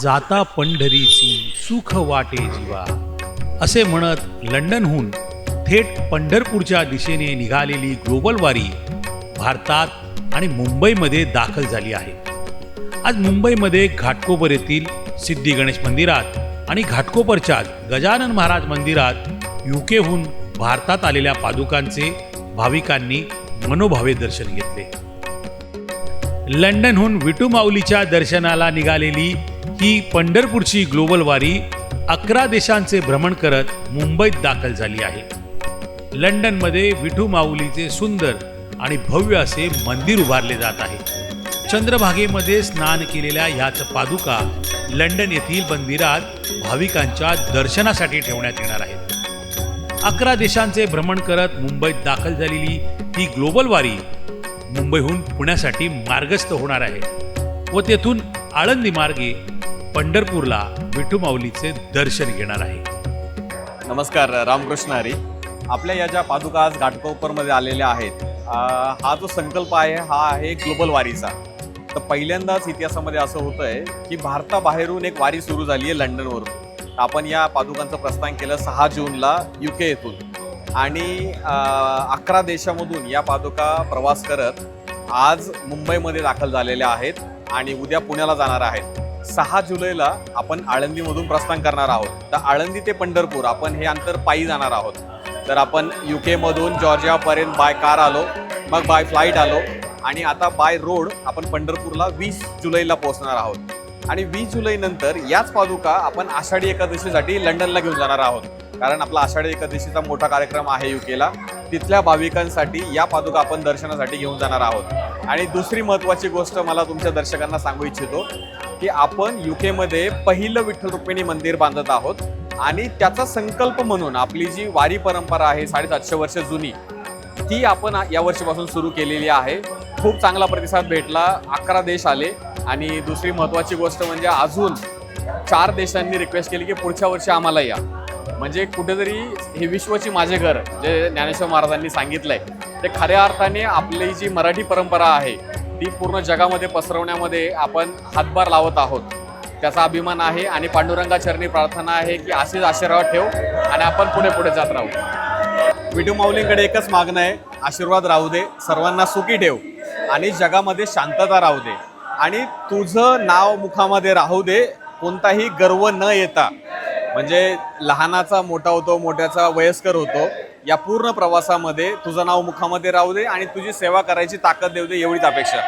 जाता पंढरीसी सुख वाटे जीवा असे म्हणत लंडनहून थेट पंढरपूरच्या दिशेने निघालेली ग्लोबल वारी भारतात आणि मुंबईमध्ये दाखल झाली आहे। आज मुंबईमध्ये घाटकोपर येथील सिद्धी गणेश मंदिरात आणि घाटकोपरच्या गजानन महाराज मंदिरात यूकेहून भारतात आलेल्या पादुकांचे भाविकांनी मनोभावे दर्शन घेतले। लंडनहून विठू माऊलीच्या दर्शनाला निघालेली ही पंढरपूरची ग्लोबल वारी 11 देशांचे भ्रमण करत मुंबईत दाखल झाली आहे। लंडनमध्ये विठू माऊलीचे सुंदर आणि भव्य असे मंदिर उभारले जात आहे। चंद्रभागेमध्ये स्नान केलेल्या ह्याच पादुका लंडन येथील मंदिरात भाविकांच्या दर्शनासाठी ठेवण्यात येणार आहेत। 11 देशांचे भ्रमण करत मुंबईत दाखल झालेली ही ग्लोबल वारी मुंबईहून पुण्यासाठी मार्गस्थ होणार आहे व तेथून आळंदी मार्गे पंढरपूरला विठू माऊलीचे दर्शन घेणार आहे। नमस्कार, रामकृष्ण हरी। आपल्या या ज्या पादुका आज घाटकोपरमध्ये आलेल्या आहेत, हा जो संकल्प आहे हा आहे ग्लोबल वारीचा। तर पहिल्यांदाच इतिहासामध्ये असं होतंय की भारताबाहेरून एक वारी सुरू झाली आहे लंडनवरून। आपण या पादुकांचं प्रस्थान केलं 6 जूनला UK येथून आणि 11 देशामधून या पादुका प्रवास करत आज मुंबईमध्ये दाखल झालेल्या आहेत आणि उद्या पुण्याला जाणार आहेत। 6 जुलैला आपण आळंदीमधून प्रस्थान करणार आहोत। तर आळंदी ते पंढरपूर आपण हे अंतर पायी जाणार आहोत। तर आपण UK मधून जॉर्जियापर्यंत बाय कार आलो, मग बाय फ्लाईट आलो आणि आता बाय रोड आपण पंढरपूरला 20 जुलैला पोहोचणार आहोत। आणि 20 जुलै नंतर याच पादुका आपण आषाढी एकादशीसाठी लंडनला घेऊन जाणार आहोत, कारण आपला आषाढी एकादशीचा मोठा कार्यक्रम आहे UKला। तिथल्या भाविकांसाठी या पादुका आपण दर्शनासाठी घेऊन जाणार आहोत। आणि दुसरी महत्त्वाची गोष्ट मला तुमच्या दर्शकांना सांगू इच्छितो की आपण UKमध्ये पहिलं विठ्ठल रुक्मिणी मंदिर बांधत आहोत आणि त्याचा संकल्प म्हणून आपली जी वारी परंपरा आहे 750 वर्ष जुनी, ती आपण या वर्षीपासून सुरू केलेली आहे। खूप चांगला प्रतिसाद भेटला, 11 देश आले आणि दुसरी महत्त्वाची गोष्ट म्हणजे अजून 4 देशांनी रिक्वेस्ट केली की पुढच्या वर्षी आम्हाला या। म्हणजे कुठेतरी हे विश्वची माझे घर जे ज्ञानेश्वर महाराजांनी सांगितलंय ते खऱ्या अर्थाने आपली जी मराठी परंपरा आहे ती पूर्ण जगामध्ये पसरवण्यामध्ये आपण हातभार लावत आहोत, त्याचा अभिमान आहे। आणि पांडुरंगाचरणी प्रार्थना आहे की असेच आशीर्वाद ठेव आणि आपण पुढे पुढे जात राहू। विठू माऊलींकडे एकच मागणं आहे, आशीर्वाद राहू दे, सर्वांना सुखी ठेव आणि जगामध्ये शांतता राहू दे आणि तुझं नाव मुखामध्ये राहू दे, कोणताही गर्व न येता। म्हणजे लहानाचा मोठा होतो, मोठ्याचा वयस्कर होतो, या पूर्ण प्रवासामध्ये तुझं नाव मुखामध्ये राहू दे आणि तुझी सेवा करायची ताकद देऊ दे, एवढीच अपेक्षा।